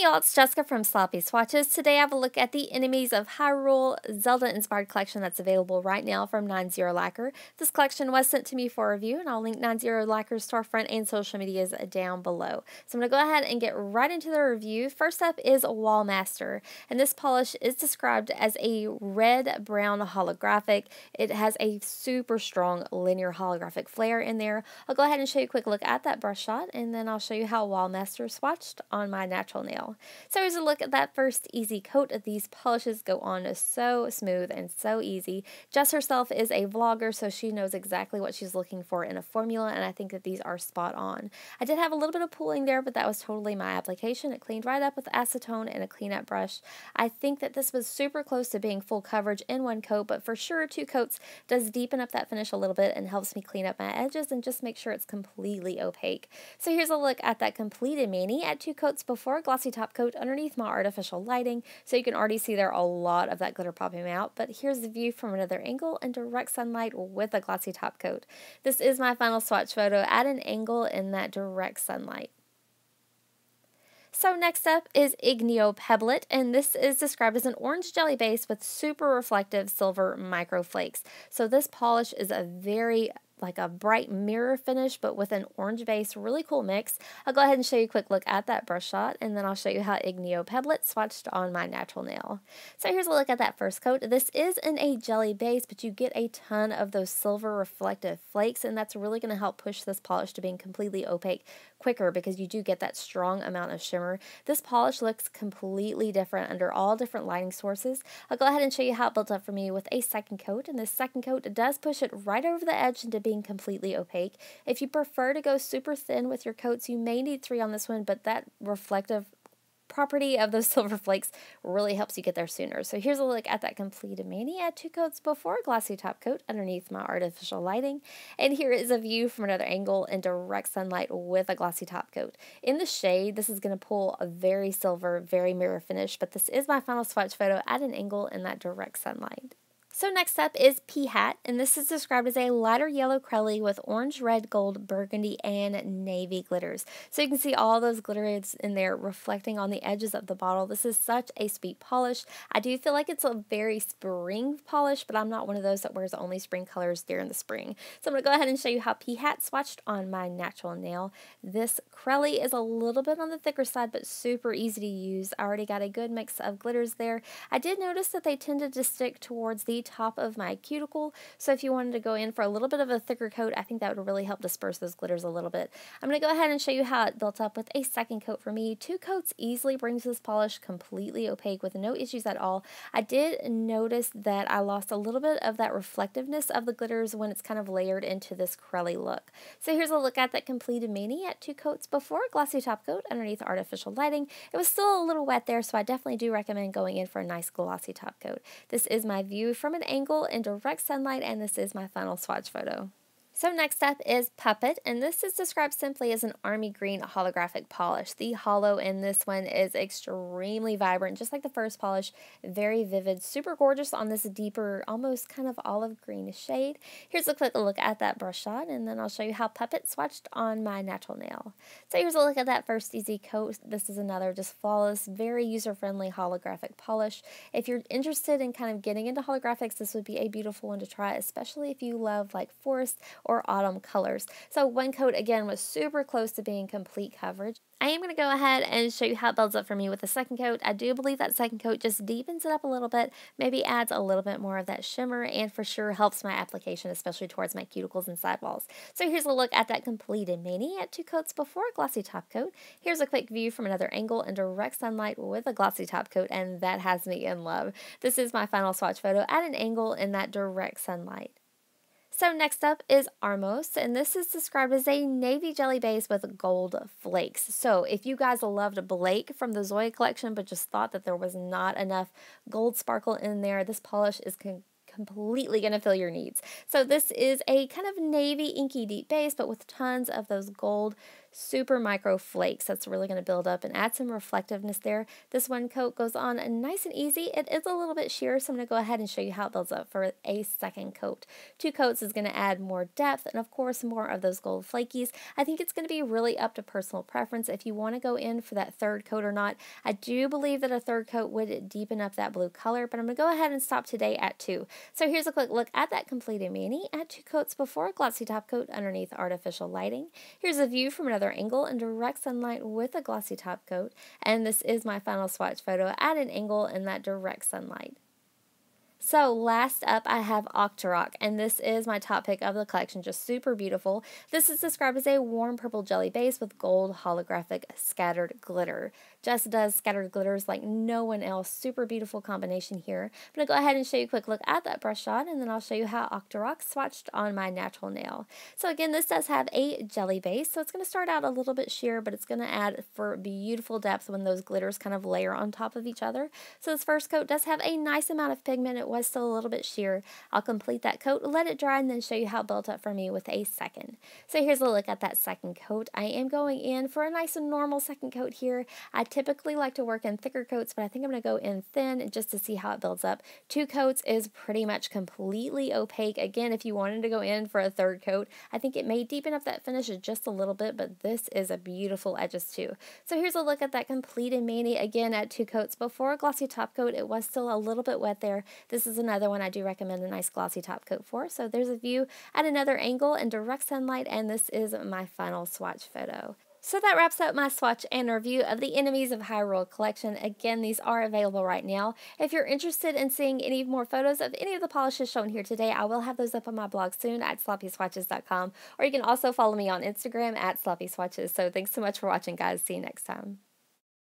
y'all, it's Jessica from Sloppy Swatches. Today I have a look at the Enemies of Hyrule Zelda-inspired collection that's available right now from 90 Lacquer. This collection was sent to me for review, and I'll link 90 Lacquer's storefront and social medias down below. So I'm going to go ahead and get right into the review. First up is Wallmaster, and this polish is described as a red-brown holographic. It has a super strong linear holographic flare in there. I'll go ahead and show you a quick look at that brush shot, and then I'll show you how Wallmaster swatched on my natural nail. So here's a look at that first easy coat. These polishes go on so smooth and so easy. Jess herself is a vlogger, so she knows exactly what she's looking for in a formula, and I think that these are spot on. I did have a little bit of pooling there, but that was totally my application. It cleaned right up with acetone and a cleanup brush. I think that this was super close to being full coverage in one coat, but for sure 2 coats does deepen up that finish a little bit and helps me clean up my edges and just make sure it's completely opaque. So here's a look at that completed mani at 2 coats before, glossy top coat underneath my artificial lighting, so you can already see there a lot of that glitter popping out, but here's the view from another angle in direct sunlight with a glossy top coat. This is my final swatch photo at an angle in that direct sunlight. So next up is Igneel Pebble, and this is described as an orange jelly base with super reflective silver microflakes. So this polish is a very like a bright mirror finish, but with an orange base. Really cool mix. I'll go ahead and show you a quick look at that brush shot, and then I'll show you how Igneel Pebble swatched on my natural nail. So here's a look at that first coat. This is in a jelly base, but you get a ton of those silver reflective flakes, and that's really going to help push this polish to being completely opaque quicker because you do get that strong amount of shimmer. This polish looks completely different under all different lighting sources. I'll go ahead and show you how it built up for me with a second coat, and this second coat does push it right over the edge into being completely opaque. If you prefer to go super thin with your coats, you may need 3 on this one, but that reflective property of those silver flakes really helps you get there sooner. So here's a look at that completed mani at 2 coats before, glossy top coat underneath my artificial lighting. And here is a view from another angle in direct sunlight with a glossy top coat. In the shade, this is going to pull a very silver, very mirror finish, but this is my final swatch photo at an angle in that direct sunlight. So next up is P-Hat, and this is described as a lighter yellow crelly with orange, red, gold, burgundy, and navy glitters. So you can see all those glitters in there reflecting on the edges of the bottle. This is such a sweet polish. I do feel like it's a very spring polish, but I'm not one of those that wears only spring colors during the spring. So I'm going to go ahead and show you how P-Hat swatched on my natural nail. This crelly is a little bit on the thicker side, but super easy to use. I already got a good mix of glitters there. I did notice that they tended to stick towards the top of my cuticle, so if you wanted to go in for a little bit of a thicker coat, I think that would really help disperse those glitters a little bit. I'm going to go ahead and show you how it built up with a second coat for me. 2 coats easily brings this polish completely opaque with no issues at all. I did notice that I lost a little bit of that reflectiveness of the glitters when it's kind of layered into this crelly look. So here's a look at that completed mani at 2 coats before, glossy top coat underneath artificial lighting. It was still a little wet there, so I definitely do recommend going in for a nice glossy top coat. This is my view from an angle in direct sunlight, and this is my final swatch photo. So next up is Puppet, and this is described simply as an army green holographic polish. The hollow in this one is extremely vibrant, just like the first polish, very vivid, super gorgeous on this deeper, almost kind of olive green shade. Here's a quick look at that brush shot, and then I'll show you how Puppet swatched on my natural nail. So here's a look at that first easy coat. This is another just flawless, very user-friendly holographic polish. If you're interested in kind of getting into holographics, this would be a beautiful one to try, especially if you love like forest or autumn colors. So one coat again was super close to being complete coverage. I am going to go ahead and show you how it builds up for me with the second coat. I do believe that second coat just deepens it up a little bit, maybe adds a little bit more of that shimmer, and for sure helps my application, especially towards my cuticles and sidewalls. So here's a look at that completed mani at 2 coats before, glossy top coat. Here's a quick view from another angle in direct sunlight with a glossy top coat, and that has me in love. This is my final swatch photo at an angle in that direct sunlight. So next up is Armos, and this is described as a navy jelly base with gold flakes. So if you guys loved Blake from the Zoya collection but just thought that there was not enough gold sparkle in there, this polish is completely going to fill your needs. So this is a kind of navy inky deep base, but with tons of those gold super micro flakes. That's really going to build up and add some reflectiveness there. This one coat goes on nice and easy. It is a little bit sheer, so I'm going to go ahead and show you how it builds up for a second coat. 2 coats is going to add more depth and, of course, more of those gold flakies. I think it's going to be really up to personal preference if you want to go in for that third coat or not. I do believe that a third coat would deepen up that blue color, but I'm going to go ahead and stop today at 2. So here's a quick look at that completed mani. Add 2 coats before a glossy top coat underneath artificial lighting. Here's a view from another angle in direct sunlight with a glossy top coat, and this is my final swatch photo at an angle in that direct sunlight. So last up I have Octorok, and this is my top pick of the collection, just super beautiful. This is described as a warm purple jelly base with gold holographic scattered glitter. Just does scattered glitters like no one else. Super beautiful combination here. I'm going to go ahead and show you a quick look at that brush shot, and then I'll show you how Octorok swatched on my natural nail. So again, this does have a jelly base, so it's going to start out a little bit sheer, but it's going to add for beautiful depth when those glitters kind of layer on top of each other. So this first coat does have a nice amount of pigment. It was still a little bit sheer. I'll complete that coat, let it dry, and then show you how it built up for me with a second. So here's a look at that second coat. I am going in for a nice and normal second coat here. I typically like to work in thicker coats, but I think I'm going to go in thin just to see how it builds up. 2 coats is pretty much completely opaque. Again, if you wanted to go in for a third coat, I think it may deepen up that finish just a little bit, but this is a beautiful edges too. So here's a look at that completed mani, again at 2 coats before a glossy top coat. It was still a little bit wet there. This is another one I do recommend a nice glossy top coat for. So there's a view at another angle in direct sunlight, and this is my final swatch photo. So that wraps up my swatch and review of the Enemies of Hyrule collection. Again, these are available right now. If you're interested in seeing any more photos of any of the polishes shown here today, I will have those up on my blog soon at sloppyswatches.com, or you can also follow me on Instagram at sloppyswatches. So thanks so much for watching, guys. See you next time.